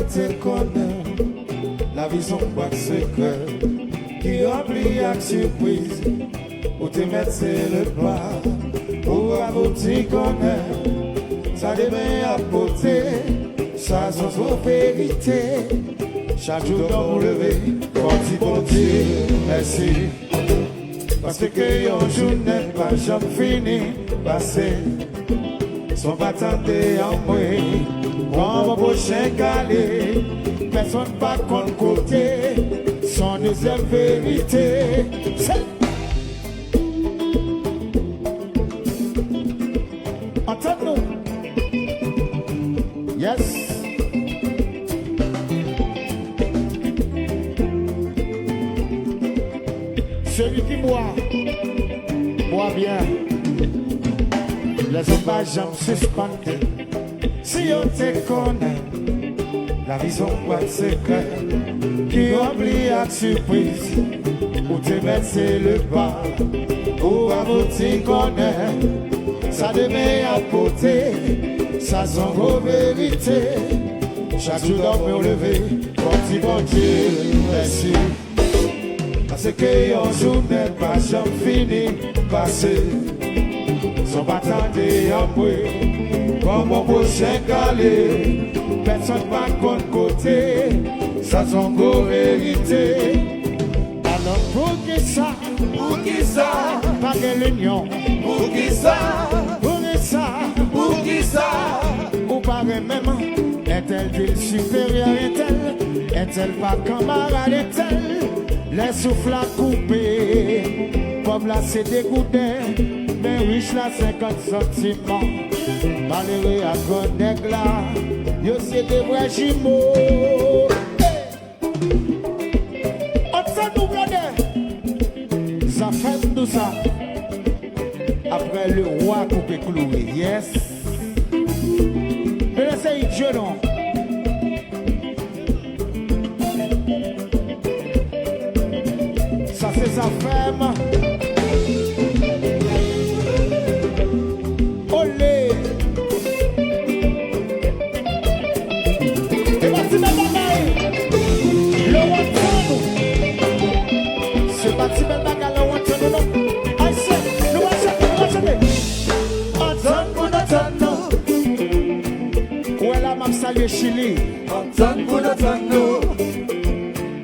te connais, la vie son boîte secret, qui remplit avec surprise, où te mettre c'est le pas, pour avoir tu connais, ça devait apporter, ça sans trop vérité, chaque jour dans mon lever, bon Dieu, merci, parce que un jour n'est pas jamais fini, passé, son bâtardé en moi, quand mon prochain calé, personne pas contre côté, son deuxième vérité. Entends-nous? Yes. Celui qui boit bien. Les hommes pas jamais suspendus. Si on te connaît, la vision boîte secret, qui oublie à surprise, où te mettre c'est le pas, où avant tu connais, ça devait apporter, ça sans vos vérités, chaque jour dans me lever, bon Dieu, merci, parce que un jour n'est pas jamais fini, passé, son bâtardé en moi, comme mon prochain calé, personne pas contre côté, ça sont vos vérités. Alors pour qui ça, pas de l'union, pour qui ça, ou pas même, est-elle ville supérieure, est-elle pas camarade, est-elle, les souffles à couper, comme là c'est dégoûté, mais riche là 50 sentiments, malheureux à connaître là, yo c'est des vrais jumeaux. Entends-nous, brother. Ça fait tout ça. Après le roi coupé cloué. Yes. Mais c'est idiot, non? Ça c'est sa femme. Olé. Salut Chili,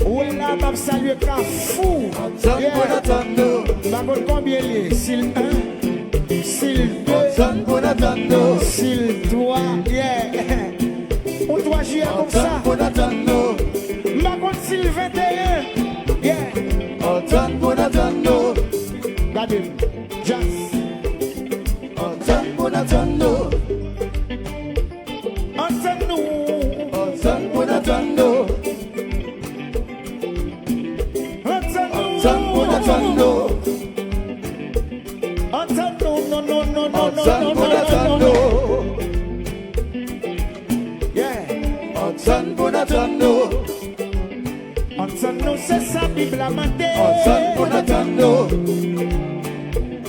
où est là, m'a salué Carrefour, m'a combien lié, s'il 1, s'il 2, s'il 3, yeah, ou 3 juillet comme ça, m'a compte s'il 21, yeah, regardez, jazz, c'est sa Bible à mater.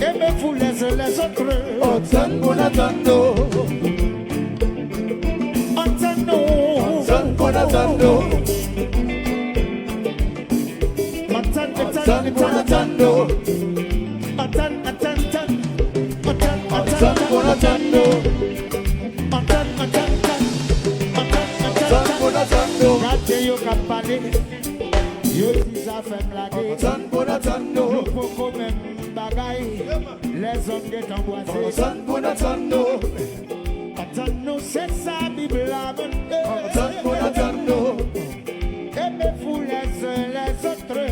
Aimez-vous les uns les autres. Entends-nous. Yo kapale, yo tisa fait blague. Nous pouvons même bagaille. Les hommes qui t'emboisent. Attends-nous, c'est ça, Bible à monter. Aimez-vous les uns les autres.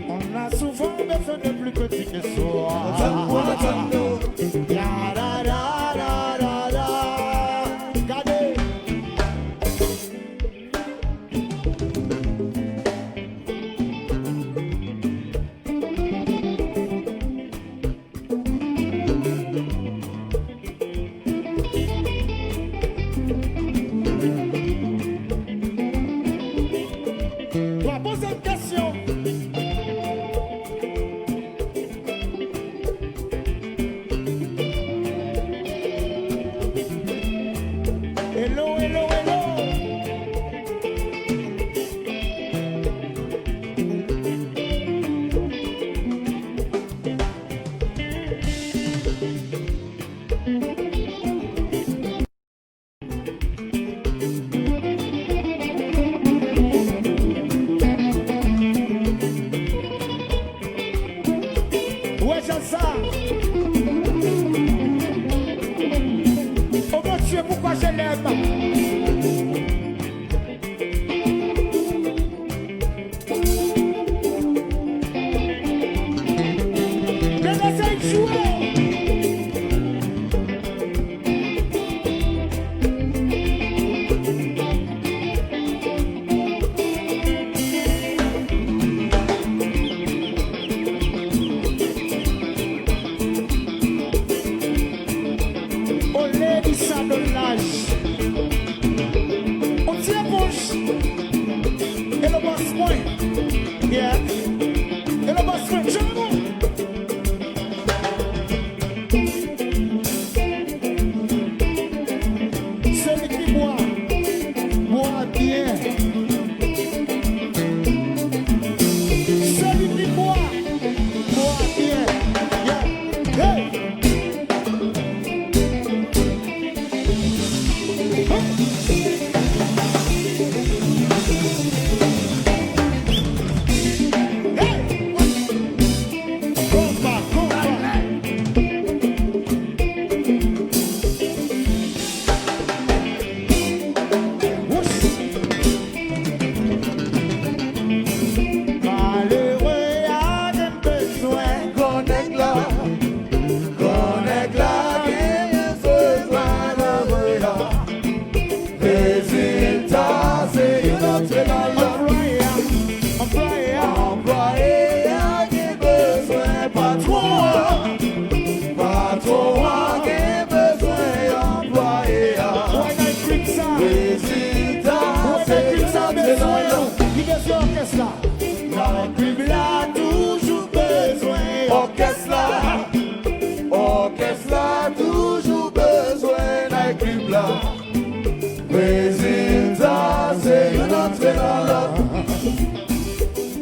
On a souvent besoin de plus petit que soi. Hello, hello. moi. Yeah. Et le boss fait Django. Celui qui boit bien. Celui qui boit bien. Yeah. Hey.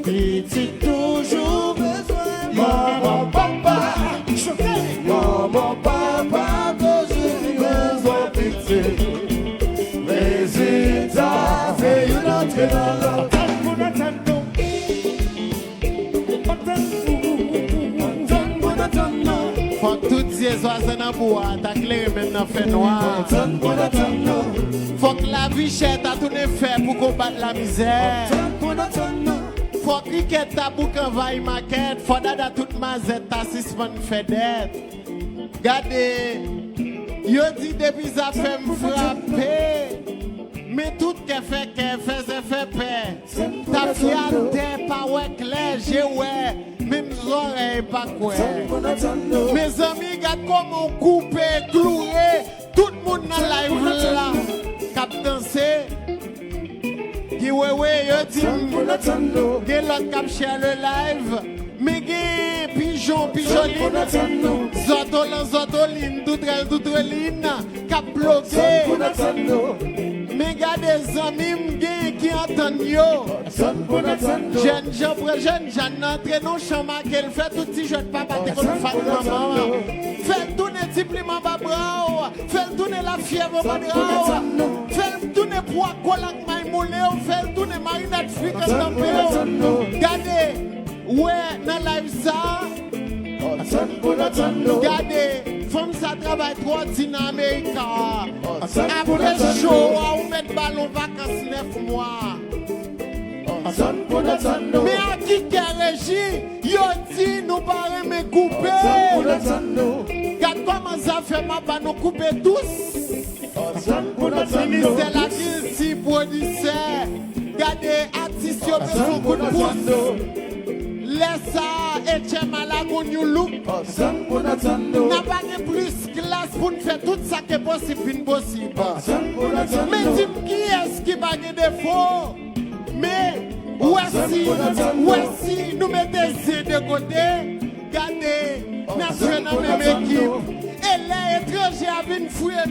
Petit toujours besoin. Maman, papa, maman, papa, toujours besoin pitié. Résultat, c'est une entrée dans l'autre. Faut que toutes ces oiseaux dans bois, ta clé maintenant fait noir. Faut que la vie chère t'a tout fait pour combattre la misère. Faut que cricket ta bouc envahit maquette. Faut dada toute mazette ta sisman fait d'être. Gardez, yo dit depuis ça fait me frapper. Mais tout qu'elle fait paix. Ta fierté pas ouais clair, j'ai ouais. Même oreilles pas quoi. Mes amis, regarde comment on coupe, cloué. Tout le monde dans la live là. Cap danser. Qui ouais, yo dit. Qui l'autre cap share le live. Mais qui pigeon, zotoline, doutreline. Cap bloqué. Mais gars des amis qui entendent yo. Jeune n'entre dans le champ qu'elle fait tout petit jeune papa qui comme fan maman. Fait tourner simplement babra. Fait tourner la fièvre babra. Fait tourner poids collant maïmoulé. Fait tourner marinade fric dans le Regardez, ouais, dans live ça. Regardez, femme ça travaille trop en Amérique. Après show, on met ballon vacances 9 mois. Mais à qui qui a régi, yo dit nous pas me couper. Regarde comment ça fait ma pas nous couper tous. Ministère la qui si produisait. Regardez, artistes yo besoin coup de pouce. Laisse ça et tiens malagon you look. N'a pas de plus classe pour nous faire tout ça qui est possible, possible. Mais dis-moi qui est-ce qui va de défaut? Mais voici, nous mettons de côté. Regardez, national même équipe. Et les étrangers avaient fouillé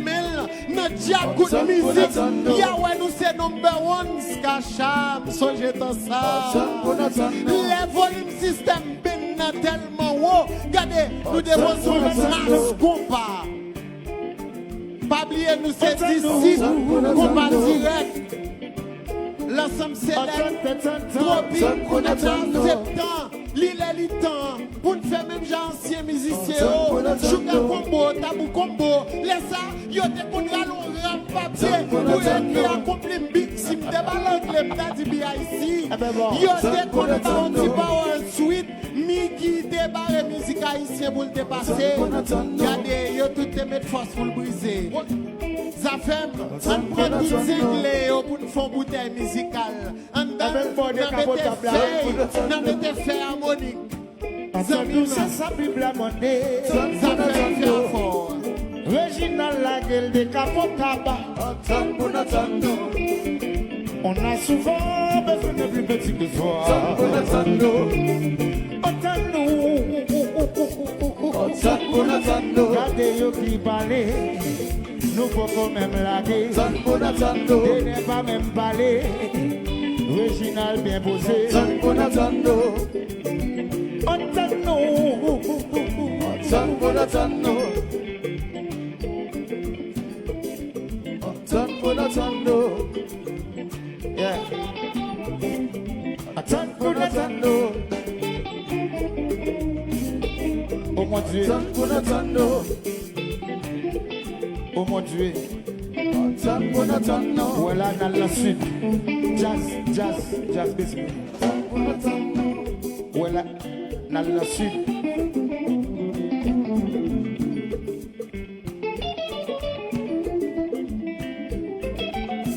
notre diaco de musique. Yahweh nous c'est number one. Skacham, songez dans ça. Les volumes système bien tellement haut. Regardez, nous devons sur masse compas. Pas oublier nous c'est d'ici. Compas direct. L'ensemble célèbre. Tropique, on a septembre. L'île est le temps. Pour nous faire même gens anciens musiciens. Sugar combo, tabou combo. Laisse ça, yo te kontra l'on ram papier. Pour écrire accompli big sim. Te balan klem ta di bi ici. Yo te kontra on ti pa ensuite. Miki te barre musique haïtien pour te passer. Regardez, yo tout te mettre force pour le briser. Ça fait, on prend tout zinglé pour nous faire bouteille musicale. On mettait fait harmonique. Ça s'appuie la monnaie. Ça fait fort. Réginal la gueule de Capocaba. On a souvent besoin de plus petit que soit. Regardez yo qui parle, nous faut quand même laguer. Et n'est pas même parler, original bien posé. Yeah. Oh mon Dieu. Oh mon Dieu. Voilà dans la suite. Jazz, biscuit. Voilà dans la suite.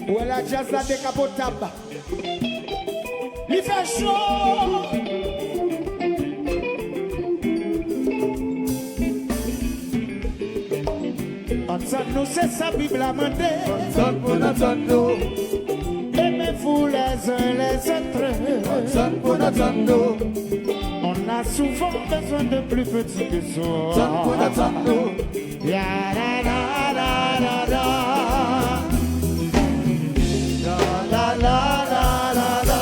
Voilà jazz la décapotable. Il fait chaud. Nous c'est sa Bible à mander. Aimez-vous les uns les autres. On a souvent besoin de plus petits que soi. Ya la la la la la. La la la la la.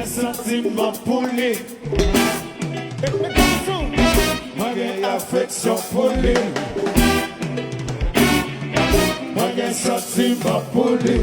Sentiment pour lui. Moi j'ai affection pour lui. Moi j'ai sentiment pour lui.